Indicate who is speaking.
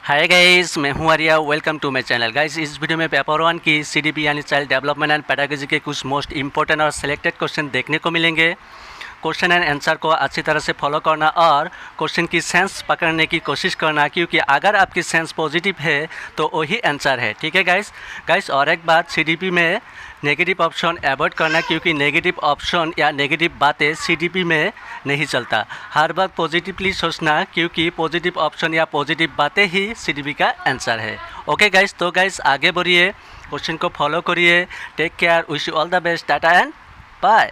Speaker 1: हाय guys, मैं हूं Arya. Welcome to my channel. Guys, इस वीडियो में पेपर 1 की सीडीपी यानी चाइल्ड डेवलपमेंट एंड पेडागोजी के कुछ मोस्ट इंपॉर्टेंट और सिलेक्टेड क्वेश्चन देखने को मिलेंगे। क्वेश्चन एंड आंसर को अच्छी तरह से फॉलो करना और क्वेश्चन की सेंस पकड़ने की कोशिश करना, क्योंकि अगर आपकी सेंस पॉजिटिव है तो वही आंसर है। ठीक है गाइस, और एक बात, सीडीपी में नेगेटिव ऑप्शन अवॉइड करना, क्योंकि नेगेटिव ऑप्शन या नेगेटिव बातें सीडीपी में नहीं चलता। हर बात पॉजिटिवली सोचना, क्योंकि पॉजिटिव ऑप्शन या पॉजिटिव बातें ही सीडीपी का आंसर है। ओके गाइस, तो गाइस आगे बढ़िए, क्वेश्चन को फॉलो करिए। Take care, wish you all the best, tata and bye.